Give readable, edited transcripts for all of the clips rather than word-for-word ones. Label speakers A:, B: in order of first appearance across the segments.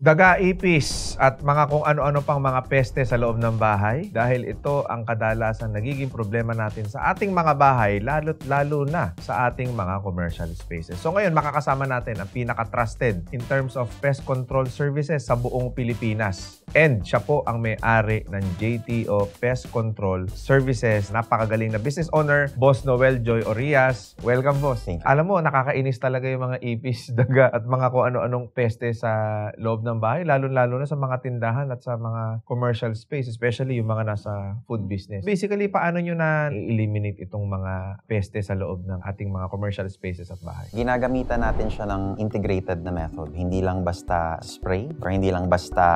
A: Daga, ipis at mga kung ano-ano pang mga peste sa loob ng bahay dahil ito ang kadalasan nagiging problema natin sa ating mga bahay lalo na sa ating mga commercial spaces. So ngayon makakasama natin ang pinaka-trusted in terms of pest control services sa buong Pilipinas. And siya po ang may-ari ng JTO Pest Control Services. Napakagaling na business owner, Boss Noel Joy Orias. Welcome, boss. Alam mo, nakakainis talaga yung mga ipis, daga at mga kung ano-anong peste sa loob ng bahay, lalo-lalo na sa mga tindahan at sa mga commercial space, especially yung mga nasa food business. Basically, paano nyo na i-eliminate itong mga peste sa loob ng ating mga commercial spaces at bahay?
B: Ginagamitan natin siya ng integrated na method. Hindi lang basta spray or hindi lang basta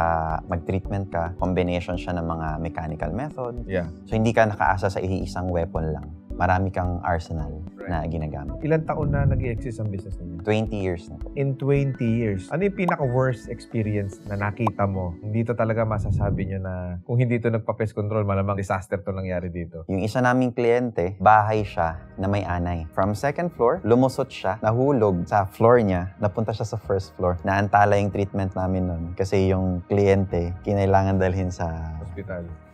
B: mag-treatment ka. Combination siya ng mga mechanical method.
A: Yeah.
B: So, hindi ka nakaasa sa isang weapon lang. Marami kang arsenal na ginagamit.
A: Ilan taon na nag-i-exist ang business ninyo?
B: 20 years na po.
A: In 20 years, ano yung pinaka-worst experience na nakita mo? Hindi to talaga masasabi nyo na kung hindi to nagpa-pest control, malamang disaster to nangyari dito.
B: Yung isa naming kliyente, bahay siya na may anay. From second floor, lumusot siya, nahulog sa floor niya, napunta siya sa first floor. Naantala yung treatment namin nun kasi yung kliyente, kinailangan dalhin sa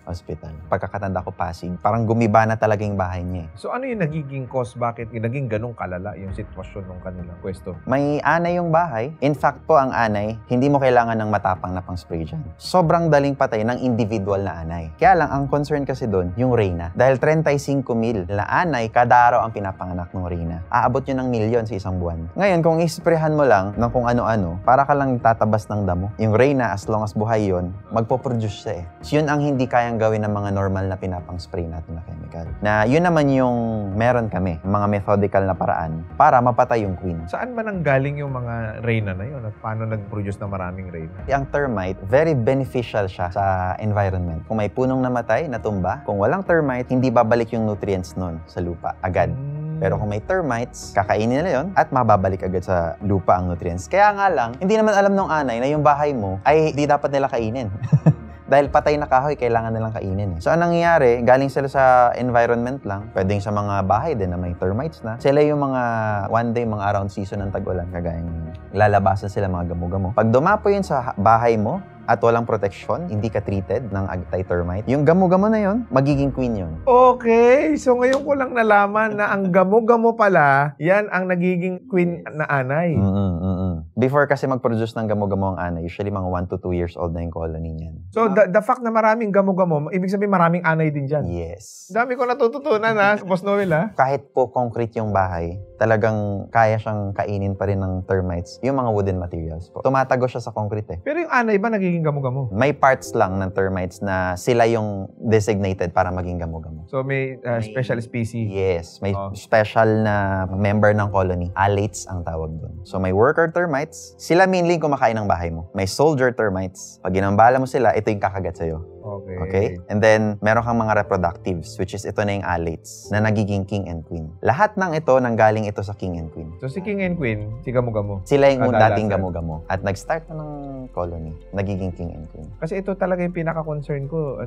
B: hospital. Pagkakatanda ko, Pasig, parang gumiba na talaga yung bahay niya.
A: So ano yung nagiging cause? Bakit naging ganong kalala yung sitwasyon ng kanilang pwesto?
B: May anay yung bahay. In fact po, ang anay, hindi mo kailangan ng matapang na pang spray dyan. Sobrang daling patay ng individual na anay. Kaya lang, ang concern kasi doon, yung reyna. Dahil 35,000 na anay, kada araw ang pinapanganak ng reyna. Aabot yun ng milyon sa isang buwan. Ngayon, kung isprayhan mo lang ng kung ano-ano, para ka lang tatabas ng damo. Yung reyna, as long as buhay yun, magpo-produce siya eh. So, yun ang hindi kayang gawin ng mga normal na pinapang-spray natin na chemical. Na yun naman yung meron kami, mga methodical na paraan para mapatay yung queen.
A: Saan man ang galing yung mga reyna na yun at paano nag-produce ng maraming reyna?
B: Ang termite, very beneficial siya sa environment. Kung may punong namatay, natumba, kung walang termite, hindi babalik yung nutrients nun sa lupa agad. Pero kung may termites, kakainin nila yon at mababalik agad sa lupa ang nutrients. Kaya nga lang, hindi naman alam ng anay na yung bahay mo ay di dapat nila kainin. Dahil patay na kahoy, kailangan nilang kainin eh. So, anong nangyayari? Galing sila sa environment lang. Pwedeng sa mga bahay din na may termites na. Sila yung mga one day, mga around season ng tag-ulan. Kagayang lalabasan sila mga gamo-gamo. Pag dumapo yun sa bahay mo, at walang protection, hindi ka treated ng anti-termite, yung gamo-gamo na yon, magiging queen yun.
A: Okay, so ngayon ko lang nalaman na ang gamo-gamo pala, yan ang nagiging queen na anay.
B: Before kasi mag-produce ng gamo-gamo ang anay, usually mga 1 to 2 years old na yung colony niyan.
A: So, the fact na maraming gamo-gamo, ibig sabihin maraming anay din dyan?
B: Yes.
A: Dami ko natututunan ha, Boss Noel ha?
B: Kahit po concrete yung bahay, talagang kaya siyang kainin pa rin ng termites, yung mga wooden materials po. Tumatago siya sa concrete eh.
A: Pero yung anay ba nagiging gamo-gamo?
B: May parts lang ng termites na sila yung designated para maging gamo-gamo.
A: So may special species?
B: Yes. May special na member ng colony. Alates ang tawag doon. So may worker termites. Sila mainly kumakain ng bahay mo. May soldier termites. Pag ginambala mo sila, ito yung kakagat sa'yo. Okay? And then, meron kang mga reproductives, which is ito na yung alates, na nagiging king and queen. Lahat ng ito, nanggaling ito sa king and queen.
A: So si king and queen, si gamo-gamo?
B: Sila yung dating gamo-gamo. At nag-start na ng colony, nagiging king and queen.
A: Kasi ito talaga yung pinaka-concern ko,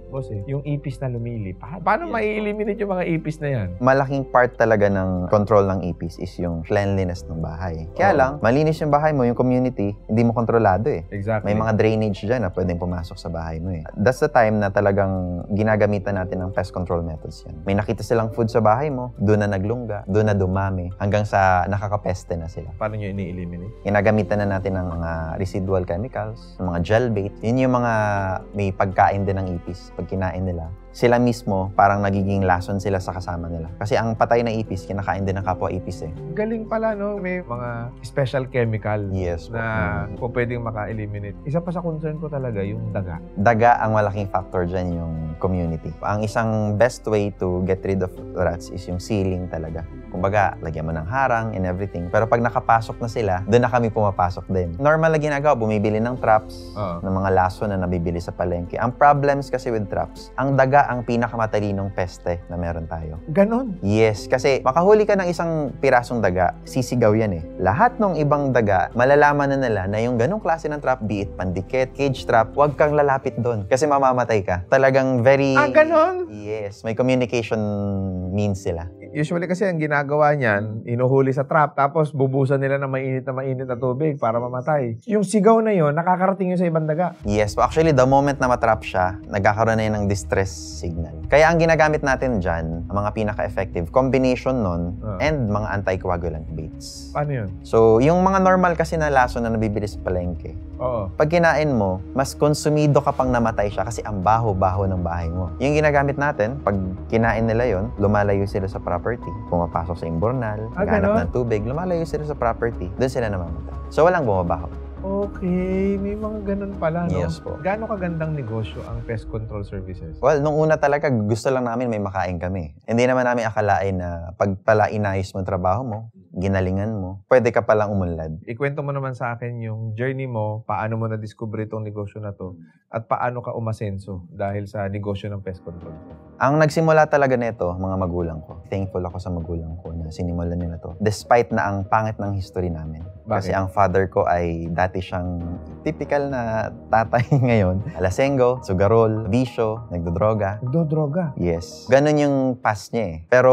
A: boss yung ipis na lumilipad. Paano mai-eliminate yung mga ipis na yan?
B: Malaking part talaga ng control ng ipis is yung cleanliness ng bahay. Kaya lang, malinis yung bahay mo, yung community, hindi mo kontrolado eh.
A: Exactly.
B: May mga drainage dyan na pwedeng pumasok sa bahay mo eh. That's the time na talagang ginagamitan natin ng pest control methods yan. May nakita silang food sa bahay mo, doon na naglungga, doon na dumami, hanggang sa nakakapeste na sila.
A: Paano nyo ini-eliminate?
B: Ginagamitan na natin ng mga residual chemicals, mga gel bait. Yun yung mga may pagkain din ng ipis. Pag kinain nila, sila mismo parang nagiging lason sila sa kasama nila. Kasi ang patay na ipis, kinakain din ng kapwa ipis eh.
A: Galing pala, no? May mga special chemical na kung pwedeng maka-eliminate. Isa pa sa concern ko talaga, yung daga.
B: Daga ang malaking factor dyan, yung community. Ang isang best way to get rid of rats is yung sealing talaga. Kumbaga, lagyan mo ng harang and everything. Pero pag nakapasok na sila, doon na kami pumapasok din. Normal na ginagawa, bumibili ng traps, ng mga laso na nabibili sa palengke. Ang problems kasi with traps, ang daga ang pinakamatalinong peste na meron tayo.
A: Ganon?
B: Yes, kasi makahuli ka ng isang pirasong daga, sisigaw yan eh. Lahat ng ibang daga, malalaman na nila na yung ganong klase ng trap, be it pandikit, cage trap, huwag kang lalapit doon kasi mamamatay ka. Talagang very...
A: ganon?
B: Yes, may communication means sila.
A: Usually kasi ang ginagawa ginagawa niyan, inuhuli sa trap, tapos bubusan nila ng mainit na tubig para mamatay. Yung sigaw na yun, nakakarating yun sa ibang daga.
B: Yes po. Actually, the moment na matrap siya, nagkakaroon na yun ng distress signal. Kaya ang ginagamit natin dyan, ang mga pinaka-effective, combination nun, and mga anticoagulant baits.
A: Paano yun?
B: So, yung mga normal kasi na laso na nabibili sa palengke,
A: Oo.
B: pag kinain mo, mas konsumido ka pang namatay siya kasi ang baho-baho ng bahay mo. Yung ginagamit natin, pag kinain nila yon, lumalayo sila sa property. Pumapasok sa imburnal, naghanap ng tubig, lumalayo sila sa property, doon sila namamatay. So, walang bumabaho.
A: Okay, may mga ganun pala, no?
B: Yes po.
A: Gaano kagandang negosyo ang pest control services?
B: Well, nung una talaga, gusto lang namin may makain kami. Hindi naman namin akalain na pag pala inayos mo ang trabaho mo, ginalingan mo, pwede ka palang umunlad.
A: Ikwento mo naman sa akin yung journey mo, paano mo na-discover itong negosyo na to, at paano ka umasenso dahil sa negosyo ng pest control.
B: Ang nagsimula talaga nito, mga magulang ko. Thankful ako sa magulang ko na sinimulan nila to. Despite na ang pangit ng history namin.
A: Bakit?
B: Kasi ang father ko ay dati siyang typical na tatay ngayon. Alasengo, sugarol, bisyo, nagdodroga.
A: Nagdodroga?
B: Yes. Ganon yung past niya eh. Pero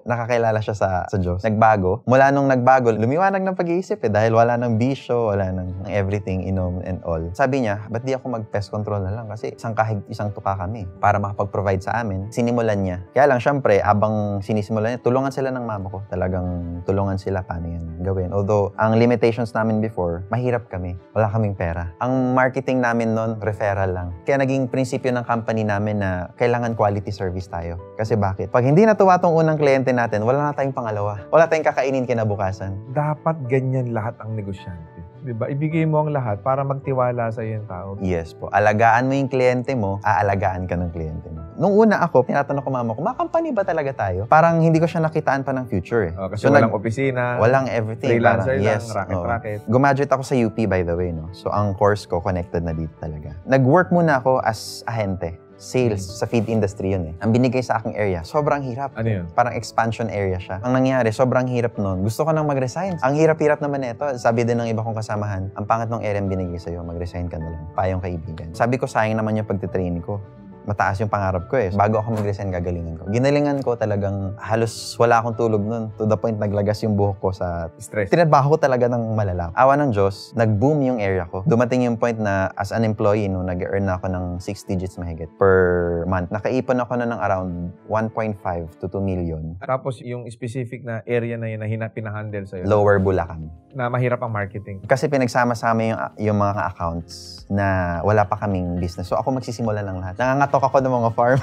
B: nakakilala siya sa Diyos. Nagbago. Mula nung nagbago, lumiwanag ng pag-iisip eh. Dahil wala ng bisyo, wala ng everything, inom and all. Sabi niya, ba't di ako mag-pest control na lang? Kasi isang kahig, isang tuka kami para makapag-provide sa amin. Sinimulan niya. Kaya lang, syempre, habang sinisimulan niya, tulungan sila ng mama ko. Talagang tulungan sila paano yan gawin. Although, ang limitations namin before, mahirap kami. Wala kaming pera. Ang marketing namin noon, referral lang. Kaya naging prinsipyo ng company namin na kailangan quality service tayo. Kasi bakit? Pag hindi natuwa tong unang kliyente natin, wala na tayong pangalawa. Wala tayong kakainin kinabukasan.
A: Dapat ganyan lahat ang negosyante. Diba? Ibigay mo ang lahat para magtiwala sa iyo yung tao.
B: Yes po. Alagaan mo yung kliyente mo, aalagaan ka ng kliyente mo. Nung una ako, tinatanong ko mama ko, company ba talaga tayo? Parang hindi ko siya nakitaan pa ng future eh.
A: Kasi so, walang opisina,
B: walang everything.
A: Freelancer
B: parang,
A: lang,
B: yes,
A: racket.
B: Gumaduate ako sa UP by the way, no? So ang course ko connected na dito talaga. Nag-work muna ako as ahente. Sales sa feed industry yun eh. Ang binigay sa aking area, sobrang hirap.
A: Ano yun?
B: Parang expansion area siya. Ang nangyari, sobrang hirap nun. Gusto ko nang mag-resign. Ang hirap-hirap naman ito. Sabi din ng iba kong kasamahan, ang pangat ng area binigay sa'yo, mag-resign ka na lang. Payong kaibigan. Sabi ko, sayang naman yung pagtitrain ko. Mataas yung pangarap ko eh. Bago ako mag-resign, gagalingan ko. Ginalingan ko talagang halos wala akong tulog nun. To the point, naglagas yung buhok ko sa
A: stress.
B: Tinadbaho ko talaga ng malala. Awa ng Diyos, nag-boom yung area ko. Dumating yung point na as an employee, no, nag-earn ako ng 6 digits mahigit per month. Nakaipon ako na ng around 1.5 to 2 million.
A: Tapos yung specific na area na yun na pinahandle sa'yo?
B: Lower Bulacan.
A: Na mahirap ang marketing.
B: Kasi pinagsama-sama yung mga accounts na wala pa kaming business. So ako magsisimula lang lahat. Nangangatok ako ng mga farm.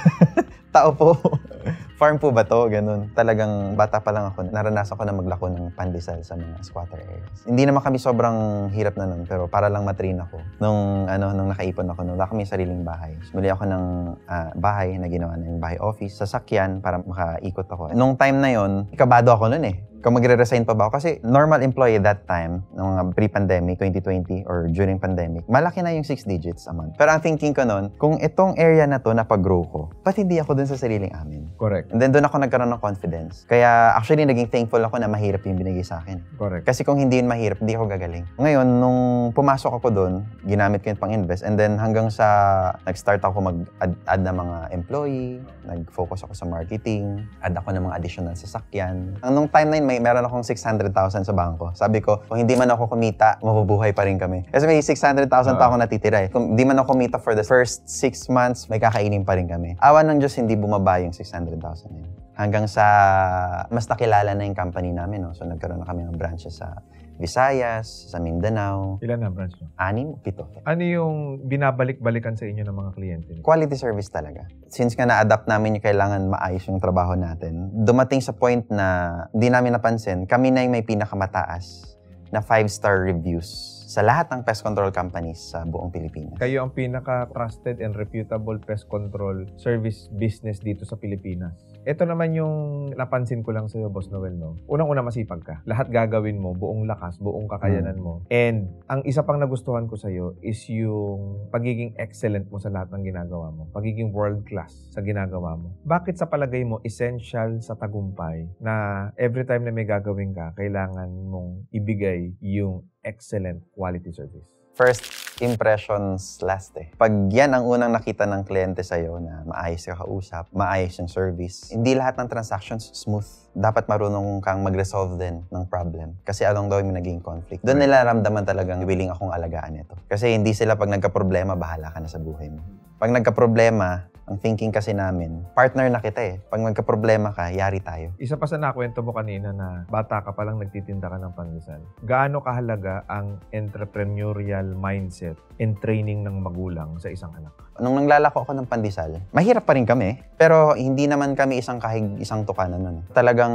B: Tao po. Farm po ba to? Ganun. Talagang bata pa lang ako. Naranasan ko na maglako ng pandesal sa mga squatter areas. Hindi naman kami sobrang hirap na nun, pero para lang matrain ako. Nung nakaipon ako, wala kami sariling bahay. Sumuli ako ng bahay na ginawa na yung bahay office, sasakyan para makaikot ako. Nung time na yon, ikabado ako nun eh. Kung magre-resign pa ba ako? Kasi normal employee that time, ng mga pre-pandemic, 2020 or during pandemic, malaki na yung 6 digits a month. Pero ang thinking ko nun, kung itong area na to napag-grow ko, ba't hindi ako dun sa sariling amin?
A: Correct.
B: And then doon ako nagkaroon ng confidence. Kaya actually naging thankful ako na mahirap yung binigay sa akin.
A: Correct.
B: Kasi kung hindi yun mahirap, hindi ako gagaling. Ngayon, nung pumasok ako doon, ginamit ko yun pang-invest. And then hanggang sa nag-start ako mag-add na mga employee, nag-focus ako sa marketing, add ako ng mga additional sasakyan. Nung time na yun, meron akong 600,000 sa bangko. Sabi ko, kung hindi man ako kumita, mabubuhay pa rin kami. Kasi may 600,000 pa ako natitira eh. Kung hindi man ako kumita for the first 6 months, may kakainin pa rin kami. Awa ng Diyos, hindi bumaba yung 600,000 yun. Hanggang sa mas nakilala na yung company namin. No? So nagkaroon na kami ng branches sa Visayas, sa Mindanao.
A: Ilan na branch nyo?
B: 6, 7.
A: Ano yung binabalik-balikan sa inyo ng mga kliyente niyo?
B: Quality service talaga. Since nga na-adapt namin yung kailangan maayos yung trabaho natin, dumating sa point na hindi namin napansin, kami na yung may pinakamataas na 5-star reviews sa lahat ng pest control companies sa buong Pilipinas.
A: Kayo ang pinaka-trusted and reputable pest control service business dito sa Pilipinas. Ito naman yung napansin ko lang sa'yo, Boss Noel, no? Unang-una, masipag ka. Lahat gagawin mo, buong lakas, buong kakayanan mo. And ang isa pang nagustuhan ko sa'yo is yung pagiging excellent mo sa lahat ng ginagawa mo. Pagiging world-class sa ginagawa mo. Bakit sa palagay mo essential sa tagumpay na every time na may gagawin ka, kailangan mong ibigay yung excellent quality service?
B: First, Impressions last eh. Pag yan ang unang nakita ng kliyente sa'yo na maayos ka kausap, maayos yung service, hindi lahat ng transactions smooth. Dapat marunong kang mag-resolve din ng problem. Kasi along the way may naging conflict. Doon nila ramdaman talagang willing akong alagaan ito. Kasi hindi sila pag nagka-problema, bahala ka na sa buhay mo. Pag nagka-problema, ang thinking kasi namin, partner na kita eh. Pag magka-problema ka, yari tayo.
A: Isa pa sa nakwento mo kanina na bata ka palang nagtitinda ka ng pandesal. Gaano kahalaga ang entrepreneurial mindset and training ng magulang sa isang anak?
B: Nung nanglalako ako ng pandesal, mahirap pa rin kami. Pero hindi naman kami isang kahig, isang tukanan nun. Talagang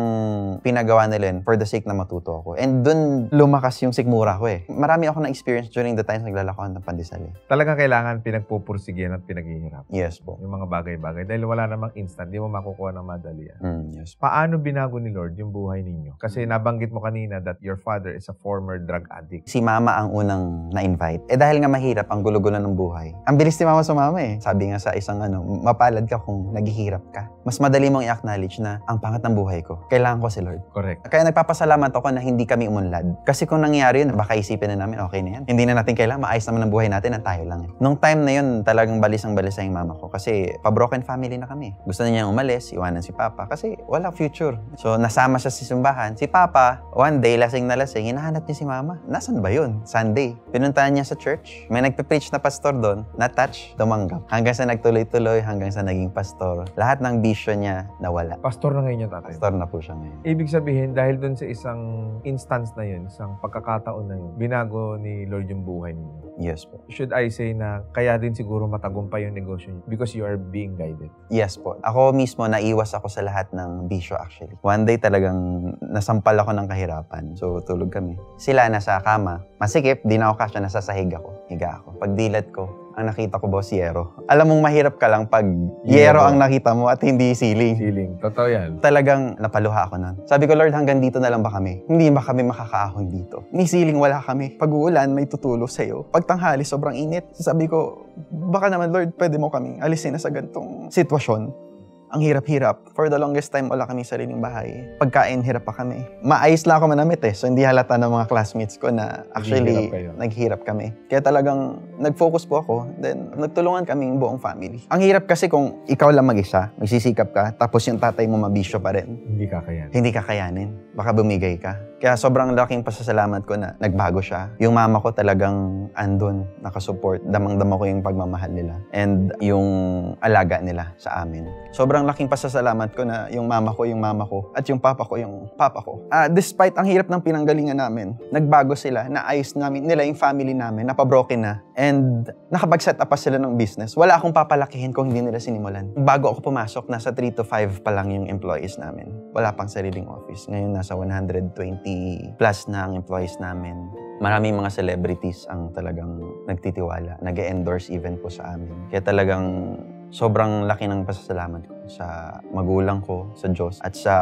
B: pinagawa nila yun for the sake na matuto ako. And dun lumakas yung sikmura ko eh. Marami ako na-experience during the times naglalako ng pandesal eh.
A: Talagang kailangan pinagpupursigihan at pinaghihirap.
B: Yes po.
A: Yung mga bagay-bagay. Dahil wala namang instant, di mo makukuha ng madali yan.
B: Yes.
A: Paano binago ni Lord yung buhay ninyo? Kasi nabanggit mo kanina that your father is a former drug addict.
B: Si mama ang unang na-invite. Eh dahil nga mahirap ang gulo-gulo ng buhay. Ang bilis ni mama sumama eh. Sabi nga sa isang mapalad ka kung naghihirap ka. Mas madali mong i-acknowledge na ang pangat ng buhay ko. Kailangan ko si Lord.
A: Correct.
B: Kaya nagpapasalamat ako na hindi kami umunlad. Kasi kung nangyari yun, baka isipin na namin, okay na yan. Hindi na natin kailangan, maayos naman ang buhay natin na tayo lang. Nung time na yun, talagang balisang-balisa yung mama ko. Kasi pa-broken family na kami. Gusto na niyang umalis, iwanan si Papa. Kasi wala future. So, nasama siya sa simbahan. Si Papa, one day, lasing na lasing, hinahanap niya si Mama. Nasaan ba yun? Sunday. Pinuntahan niya sa church. May nagpe-preach na pastor doon. Na-touch, tumanggap. Hanggang sa nagtuloy-tuloy, hanggang sa naging pastor. Lahat ng bisyo niya nawala.
A: Pastor na ngayon yung tatay.
B: Pastor na po siya ngayon.
A: Ibig sabihin, dahil dun sa isang instance na yun, isang pagkakataon na yun, binago ni Lord yung buhay niyo.
B: Yes po.
A: Should I say na kaya din siguro matagumpay yung negosyo niyo because you are being guided?
B: Yes po. Ako mismo, naiwas ako sa lahat ng bisyo actually. One day talagang nasampal ako ng kahirapan. So, tulog kami. Sila nasa kama. Masikip, di na ako kasya, nasa sahig ako. Higa ako. Pagdilat ko, ang nakita ko boss, yero. Alam mong mahirap ka lang pag yero ang nakita mo at hindi ceiling.
A: Ceiling. Totoo yan.
B: Talagang napaluha ako nun. Sabi ko, Lord, hanggang dito na lang ba kami? Hindi ba kami makakaahon dito? Ni ceiling wala kami. Pag uulan, may tutulo sa'yo. Pag tanghali, sobrang init. Sabi ko, baka naman, Lord, pwede mo kaming alisin na sa gantong sitwasyon. Ang hirap-hirap. For the longest time, wala kami sariling bahay. Pagkain, hirap pa kami. Maayos lang ako manamit eh. So, hindi halata ng mga classmates ko na actually naghihirap kami. Kaya talagang nag-focus po ako. Then, nagtulungan kaming buong family. Ang hirap kasi kung ikaw lang mag-isa, magsisikap ka, tapos yung tatay mo mabisyo pa rin.
A: Hindi kakayanin.
B: Hindi kakayanin. Baka bumigay ka. Kaya sobrang laking pasasalamat ko na nagbago siya. Yung mama ko talagang andun, nakasupport. Damang-dama ko yung pagmamahal nila. And yung alaga nila sa amin. Sobrang laking pasasalamat ko na yung mama ko at yung papa ko yung papa ko. Despite ang hirap ng pinanggalingan namin, nagbago sila, naayos namin nila yung family namin, napabroken na. And nakapag-set up pa sila ng business. Wala akong papalakihin kung hindi nila sinimulan. Bago ako pumasok, nasa 3 to 5 pa lang yung employees namin. Wala pang sariling office. Ngayon nasa 120 plus na ang employees namin. Maraming mga celebrities ang talagang nagtitiwala, nag-endorse even po sa amin. Kaya talagang sobrang laki ng pasasalamat ko sa magulang ko, sa Diyos, at sa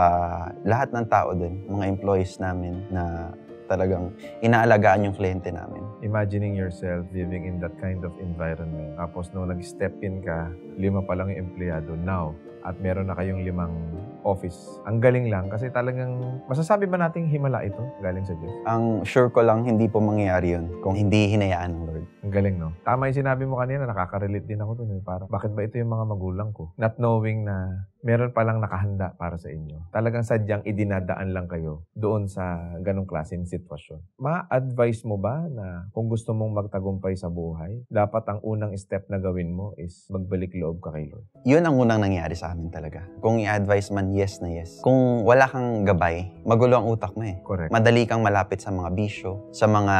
B: lahat ng tao din, mga employees namin na talagang inaalagaan yung kliyente namin.
A: Imagining yourself living in that kind of environment. Tapos nung nag-step in ka, 5 pa lang yung empleyado. Now, at meron na kayong 5 office. Ang galing lang kasi talagang masasabi ba nating himala ito galing sa Diyos?
B: Ang sure ko lang hindi po mangyayari yun kung hindi hinayaan ng Lord.
A: Ang galing, no? Tama yung sinabi mo kanina, nakaka-relate din ako dun. Parang, bakit ba ito yung mga magulang ko? Not knowing na meron palang nakahanda para sa inyo. Talagang sadyang idinadaan lang kayo doon sa ganong klaseng sitwasyon. Ma-advise mo ba na kung gusto mong magtagumpay sa buhay, dapat ang unang step na gawin mo is magbalik loob ka kay Lord?
B: Yun ang unang nangyari sa amin talaga. Kung i-advise man, yes na yes. Kung wala kang gabay, magulo ang utak mo eh.
A: Correct.
B: Madali kang malapit sa mga bisyo, sa mga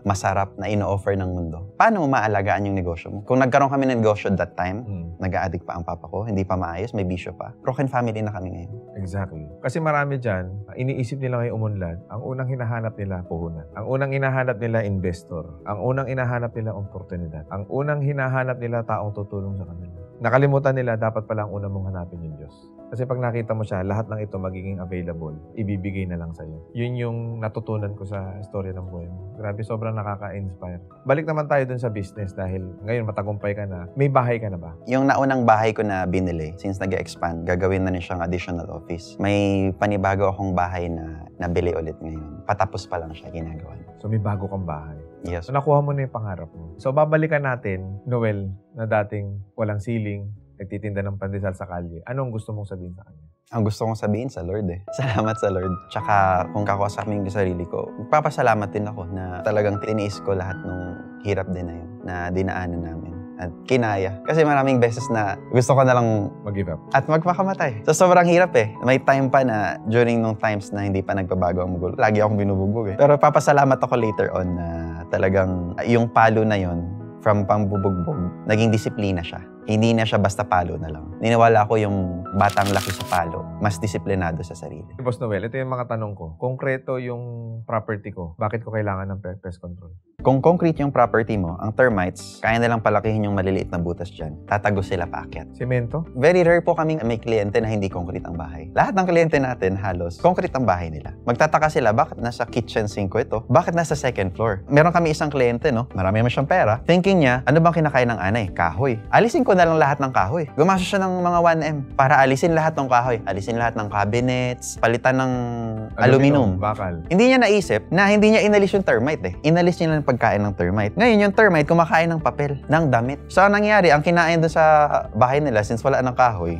B: masarap na ino-offer ng mundo. Paano mo maalagaan yung negosyo mo? Kung nagkaroon kami ng negosyo that time, nag-a-addict pa ang papa ko, hindi pa maayos, may bisyo pa. Broken family na kami ngayon.
A: Exactly. Kasi marami dyan, iniisip nila ngayon umunlad, ang unang hinahanap nila, puhunan. Ang unang hinahanap nila, investor. Ang unang hinahanap nila, oportunidad. Ang unang hinahanap nila, taong tutulong sa kanila. Nakalimutan nila, dapat pala ang unang mong hanapin yung Diyos. Kasi pag nakita mo siya, lahat ng ito magiging available. Ibibigay na lang sa'yo. Yun yung natutunan ko sa story ng buhay mo. Grabe, sobrang nakaka-inspire. Balik naman tayo dun sa business dahil ngayon matagumpay ka na. May bahay ka na ba?
B: Yung naunang bahay ko na binili, since nag-expand, gagawin na rin siyang additional office. May panibago akong bahay na nabili ulit ngayon. Patapos pa lang siya ginagawa.
A: So may bago kang bahay.
B: Yes.
A: So nakuha mo na yung pangarap mo. So babalikan natin, Noel, na dating walang ceiling, nagtitinda ng pandesal sa kalye. Anong gusto mong sabihin sa kanya?
B: Ang gusto kong sabihin sa Lord Salamat sa Lord. Tsaka kung kakausapin ko sarili ko, magpapasalamat din ako na talagang tiniis ko lahat ng hirap din na yun, na dinaanan namin. At kinaya. Kasi maraming beses na gusto ko na lang
A: mag-give up
B: at magpakamatay. So sobrang hirap May time pa na during nung times na hindi pa nagbabago ang mugulo. Lagi akong binubugbog Pero papasalamat ako later on na talagang yung palo na yon from pambubugbog, naging disiplina siya. Hindi na siya basta palo na lang. Niniwala ko yung batang laki sa palo, mas disiplinado sa sarili.
A: Boss Noel, ito yung mga tanong ko. Konkreto yung property ko. Bakit ko kailangan ng pest control?
B: Kung concrete yung property mo, ang termites, kaya nilang palakihin yung maliliit na butas dyan. Tatago sila paakyat.
A: Semento?
B: Very rare po kaming may kliyente na hindi concrete ang bahay. Lahat ng kliyente natin, halos, concrete ang bahay nila. Magtataka sila, bakit nasa kitchen sink ko ito? Bakit nasa second floor? Meron kami isang kliyente, no? Marami naman siyang pera. Thinking niya, ano bang kinakain ng anay? Kahoy. Alisin ko na lang lahat ng kahoy. Gumastos siya ng mga 1M para alisin lahat ng kahoy. Alisin lahat ng cabinets, palitan ng aluminum.
A: Bakal.
B: Hindi niya naisip na hindi niya inalis yung termite Inalis niya lang yung pagkain ng termite. Ngayon, yung termite kumakain ng papel, ng damit. So, ang nangyari, ang kinain doon sa bahay nila, since wala ng kahoy,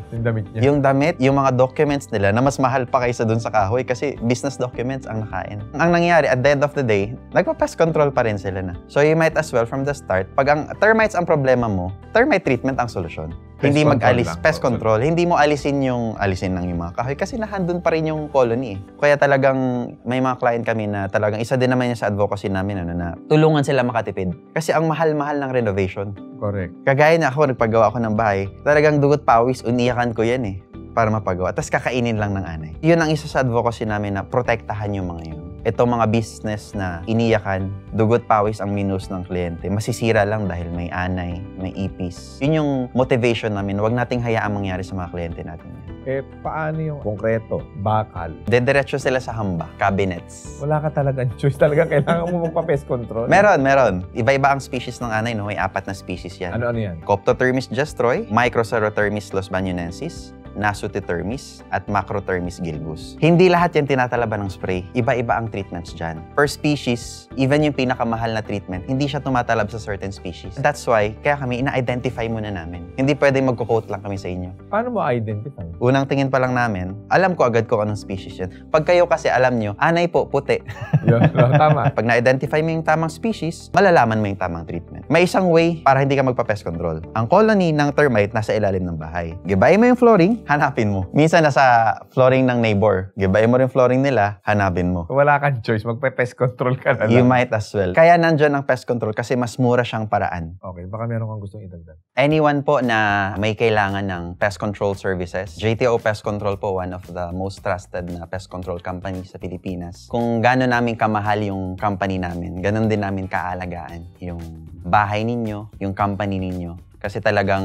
B: yung damit, yung mga documents nila na mas mahal pa kaysa doon sa kahoy kasi business documents ang nakain. Ang nangyari, at the end of the day, nagpa-pest control pa rin sila na. So, you might as well from the start, pag ang termites ang problema mo, termite treatment ang solusyon. Hindi mag-alis, pest control. Hindi mo alisin lang yung mga kahoy kasi nahandun pa rin yung colony Kaya talagang may mga client kami na talagang isa din naman yan sa advocacy namin na tulungan sila makatipid. Kasi ang mahal-mahal ng renovation.
A: Correct.
B: Kagaya na ako, nagpagawa ako ng bahay, talagang dugot pawis, uniyakan ko yan para mapagawa. Tapos kakainin lang ng anay. Yun ang isa sa advocacy namin na protektahan yung mga yun. Itong mga business na iniyakan, dugot pawis ang minus ng kliyente, masisira lang dahil may anay, may ipis. Yun yung motivation namin. Huwag nating hayaang mangyari sa mga kliyente natin yan.
A: Paano yung konkreto, bakal?
B: Dediretso sila sa hamba, cabinets.
A: Wala ka talagang choice. Talaga kailangan mo magpa-pest control.
B: Meron. Iba-iba ang species ng anay, no? May 4 na species yan.
A: Ano yan?
B: Coptothermis jastroy, Microcerothermis losbanionensis, Nasutithermis, at Macrothermis gilbus. Hindi lahat yan tinatalaban ng spray. Iba-iba ang treatments dyan. Per species, even yung pinakamahal na treatment, hindi siya tumatalab sa certain species. That's why, kaya kami ina-identify muna namin. Hindi pwedeng magko-quote lang kami sa inyo.
A: Paano mo identify?
B: Unang tingin pa lang namin, alam ko agad kung anong species yan. Pag kayo kasi alam nyo, anay po, puti.
A: Yun, tama.
B: Pag na-identify mo yung tamang species, malalaman mo yung tamang treatment. May isang way para hindi ka magpa-pest control. Ang colony ng termite nasa ilalim ng bahay. Gibayin mo yung flooring, hanapin mo. Minsan nasa flooring ng neighbor. Gibayin mo rin flooring nila, hanapin mo.
A: Wala kang choice, magpe-pest control ka na lang.
B: You might as well. Kaya nandyan ang pest control kasi mas mura siyang paraan.
A: Okay, baka meron kang gustong idagdag.
B: Anyone po na may kailangan ng pest control services, JTO Pest Control po, one of the most trusted na pest control company sa Pilipinas. Kung gano'n namin kamahal yung company namin, gano'n din namin kaalagaan yung bahay ninyo, yung company ninyo. Kasi talagang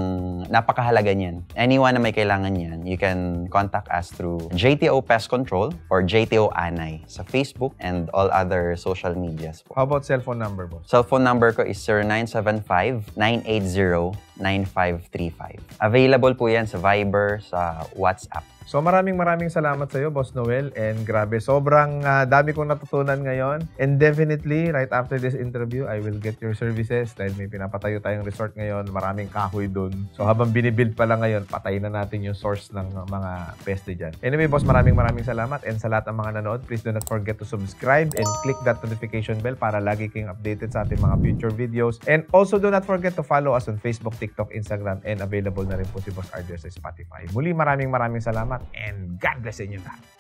B: napakahalaga niyan. Anyone na may kailangan niyan, you can contact us through JTO Pest Control or JTO Anay sa Facebook and all other social medias po.
A: How about cellphone number, boss?
B: Cellphone number ko is 0975-980-9535. Available po yan sa Viber, sa WhatsApp.
A: So maraming salamat sa iyo, Boss Noel. And grabe, sobrang dami kong natutunan ngayon. And definitely, right after this interview, I will get your services dahil may pinapatayo tayong resort ngayon. Maraming kahoy dun. So habang binibuild pa lang ngayon, patayin na natin yung source ng mga peste dyan. Anyway, Boss, maraming salamat. And sa lahat ng mga nanood, please do not forget to subscribe and click that notification bell para lagi kayong updated sa ating mga future videos. And also do not forget to follow us on Facebook, TikTok, Instagram, and available na rin po si Boss RJ sa Spotify. Muli, maraming salamat. And God bless inyo lahat.